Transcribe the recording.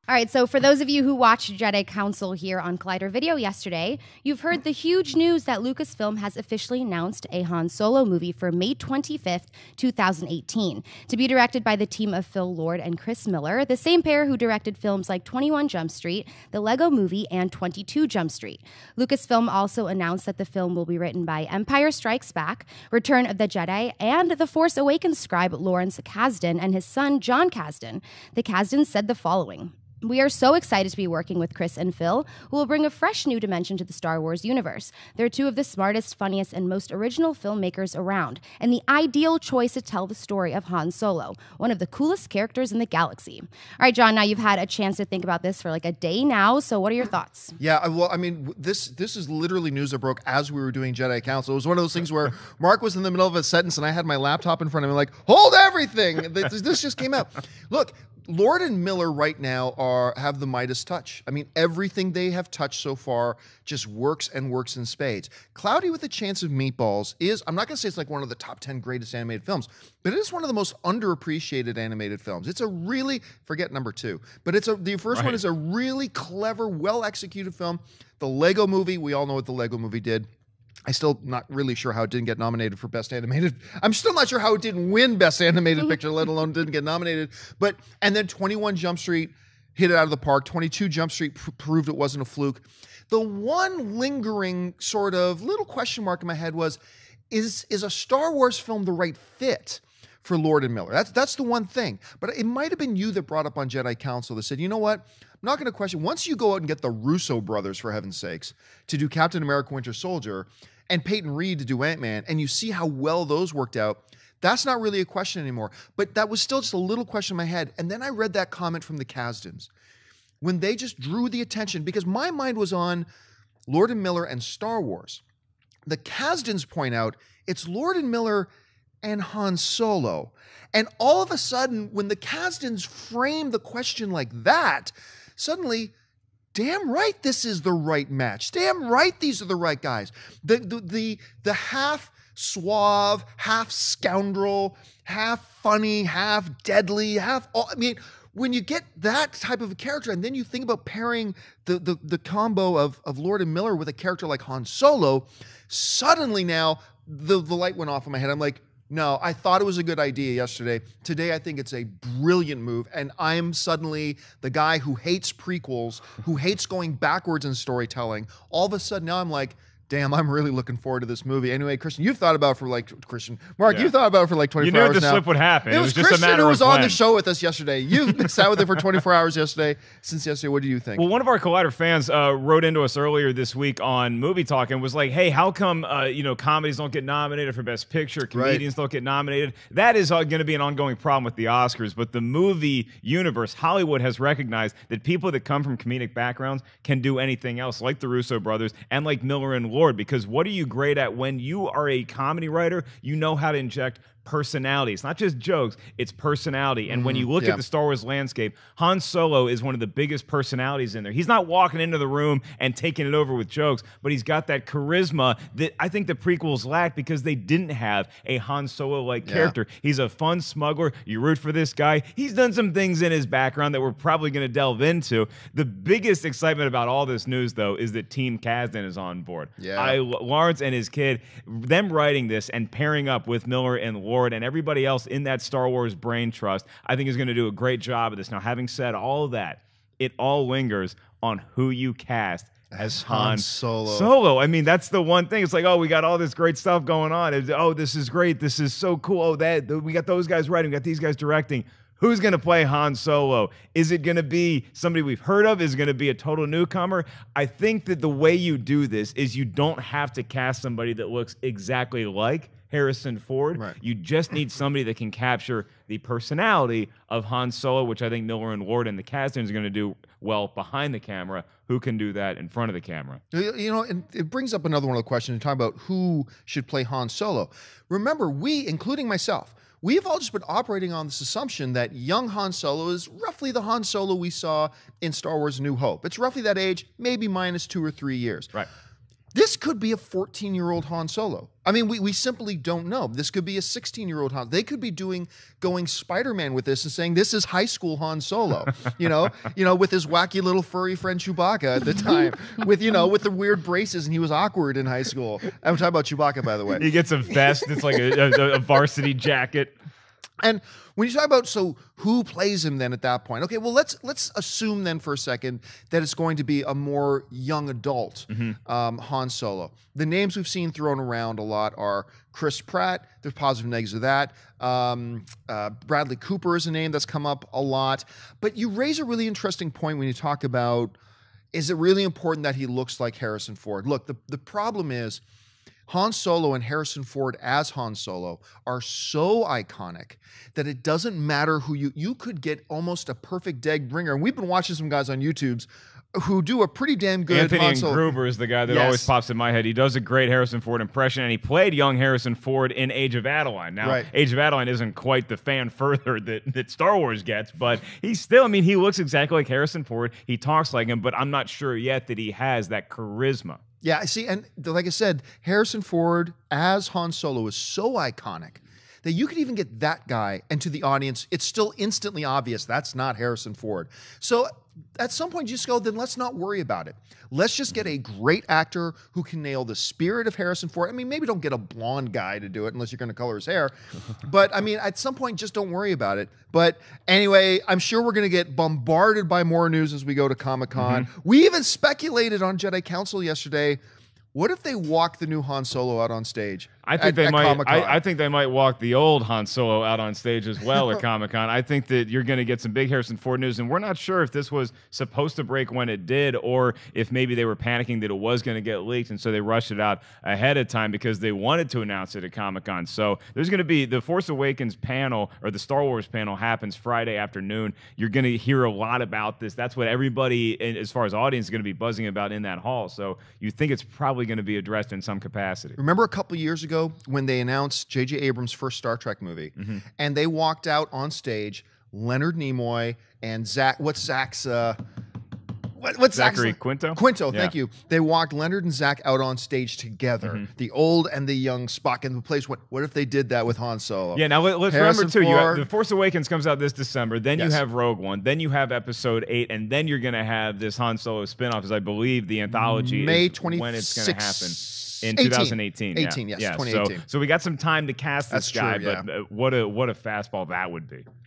All right, so for those of you who watched Jedi Council here on Collider Video yesterday, you've heard the huge news that Lucasfilm has officially announced a Han Solo movie for May 25th, 2018, to be directed by the team of Phil Lord and Chris Miller, the same pair who directed films like 21 Jump Street, The Lego Movie, and 22 Jump Street. Lucasfilm also announced that the film will be written by Empire Strikes Back, Return of the Jedi, and The Force Awakens scribe Lawrence Kasdan and his son Jon Kasdan. The Kasdans said the following: "We are so excited to be working with Chris and Phil, who will bring a fresh new dimension to the Star Wars universe. They're two of the smartest, funniest, and most original filmmakers around, and the ideal choice to tell the story of Han Solo, one of the coolest characters in the galaxy." All right, John, now you've had a chance to think about this for like a day now, so what are your thoughts? Yeah, well, I mean, this is literally news that broke as we were doing Jedi Council. It was one of those things where Mark was in the middle of a sentence, and I had my laptop in front of me, like, hold everything! This just came out. Look, Lord and Miller right now have the Midas touch. I mean, everything they have touched so far just works and works in spades. Cloudy with a Chance of Meatballs is, I'm not going to say it's like one of the top 10 greatest animated films, but it is one of the most underappreciated animated films. It's a really, forget number 2, but the first one is a really clever, well-executed film. The Lego Movie, we all know what the Lego Movie did. I'm still not really sure how it didn't get nominated for Best Animated. I'm still not sure how it didn't win Best Animated Picture, let alone didn't get nominated. And then 21 Jump Street hit it out of the park. 22 Jump Street proved it wasn't a fluke. The one lingering sort of little question mark in my head was, is a Star Wars film the right fit for Lord and Miller? That's the one thing. But it might have been you that brought up on Jedi Council that said, you know what? I'm not going to question. Once you go out and get the Russo brothers, for heaven's sakes, to do Captain America Winter Soldier, and Peyton Reed to do Ant-Man, and you see how well those worked out, that's not really a question anymore. But that was still just a little question in my head. And then I read that comment from the Kasdans when they just drew the attention, because my mind was on Lord and Miller and Star Wars. The Kasdans point out it's Lord and Miller and Han Solo. And all of a sudden, when the Kasdans frame the question like that, suddenly, damn right, this is the right match. Damn right, these are the right guys. The half suave, half scoundrel, half funny, half deadly, I mean, when you get that type of a character, and then you think about pairing the combo of Lord and Miller with a character like Han Solo, suddenly now the light went off in my head. I'm like, no, I thought it was a good idea yesterday. Today, I think it's a brilliant move, and I'm suddenly the guy who hates prequels, who hates going backwards in storytelling. All of a sudden, now I'm like, damn, I'm really looking forward to this movie. Anyway, Christian, you've thought about it for like, Mark, you've thought about it for like 24 hours now. You knew the slip would happen. It was just Christian a matter who was of on when. the show with us yesterday. You've sat with it for 24 hours yesterday. Since yesterday, what do you think? Well, one of our Collider fans wrote into us earlier this week on Movie Talk and was like, hey, how come comedies don't get nominated for Best Picture, comedians don't get nominated? That is going to be an ongoing problem with the Oscars, but the movie universe, Hollywood, has recognized that people that come from comedic backgrounds can do anything else, like the Russo brothers and like Miller and Lord, because what are you great at when you are a comedy writer? You know how to inject personality. It's not just jokes, it's personality. And when you look at the Star Wars landscape, Han Solo is one of the biggest personalities in there. He's not walking into the room and taking it over with jokes, but he's got that charisma that I think the prequels lacked because they didn't have a Han Solo-like character. He's a fun smuggler. You root for this guy. He's done some things in his background that we're probably going to delve into. The biggest excitement about all this news, though, is that Team Kasdan is on board. Lawrence and his kid, them writing this and pairing up with Miller and Lord and everybody else in that Star Wars brain trust, I think is going to do a great job of this. Now, having said all that, it all lingers on who you cast as Han Solo. I mean, that's the one thing. It's like, oh, we got all this great stuff going on. Oh, this is great. This is so cool. Oh, we got those guys writing. We got these guys directing. Who's going to play Han Solo? Is it going to be somebody we've heard of? Is it going to be a total newcomer? I think that the way you do this is you don't have to cast somebody that looks exactly like Harrison Ford. You just need somebody that can capture the personality of Han Solo, which I think Miller and Lord and the Kasdans are going to do well behind the camera. Who can do that in front of the camera? You know, and it brings up another one of the questions, talking about who should play Han Solo. Remember, we, including myself, we've all just been operating on this assumption that young Han Solo is roughly the Han Solo we saw in Star Wars A New Hope. It's roughly that age, maybe minus 2 or 3 years. Right. This could be a 14-year-old Han Solo. I mean, we simply don't know. This could be a 16-year-old Han. They could be going Spider-Man with this and saying this is high school Han Solo. you know, with his wacky little furry friend Chewbacca at the time, with the weird braces, and he was awkward in high school. I'm talking about Chewbacca, by the way. He gets a vest. It's like a varsity jacket. And when you talk about, so who plays him then at that point? Okay, well, let's assume then for a second that it's going to be a more young adult Han Solo. The names we've seen thrown around a lot are Chris Pratt. There's positive negatives of that. Bradley Cooper is a name that's come up a lot. But you raise a really interesting point when you talk about, is it really important that he looks like Harrison Ford? Look, the problem is, Han Solo and Harrison Ford as Han Solo are so iconic that it doesn't matter who you could get almost a perfect dead ringer. And we've been watching some guys on YouTube's who do a pretty damn good Han Solo. Gruber is the guy that always pops in my head. He does a great Harrison Ford impression, and he played young Harrison Ford in Age of Adeline. Now, Age of Adeline isn't quite the fan further that Star Wars gets, but he's still, I mean, he looks exactly like Harrison Ford. He talks like him, but I'm not sure yet that he has that charisma. Yeah, I see. And like I said, Harrison Ford as Han Solo is so iconic that you could even get that guy, and to the audience, it's still instantly obvious that's not Harrison Ford. So at some point, you just go, then let's not worry about it. Let's just get a great actor who can nail the spirit of Harrison Ford. I mean, maybe don't get a blonde guy to do it unless you're going to color his hair. But I mean, at some point, just don't worry about it. But anyway, I'm sure we're going to get bombarded by more news as we go to Comic-Con. We even speculated on Jedi Council yesterday. What if they walk the new Han Solo out on stage? I think they might. I think they might walk the old Han Solo out on stage as well at Comic-Con. I think that you're going to get some big Harrison Ford news, and we're not sure if this was supposed to break when it did, or if maybe they were panicking that it was going to get leaked, and so they rushed it out ahead of time because they wanted to announce it at Comic-Con. So there's going to be the Force Awakens panel, or the Star Wars panel, happens Friday afternoon. You're going to hear a lot about this. That's what everybody, as far as audience, is going to be buzzing about in that hall. So you think it's probably going to be addressed in some capacity. Remember a couple years ago when they announced J.J. Abrams' first Star Trek movie, and they walked out on stage, Leonard Nimoy and Zach's Zachary Quinto? Quinto, thank you. They walked Leonard and Zach out on stage together, the old and the young Spock, and the place went, what if they did that with Han Solo? Yeah, now let's remember, too, The Force Awakens comes out this December, then you have Rogue One, then you have Episode 8, and then you're going to have this Han Solo spinoff, as I believe the anthology May is 26th. when it's going to happen. In 2018. 2018, yes, yeah. 2018. So we got some time to cast this guy, but what a fastball that would be.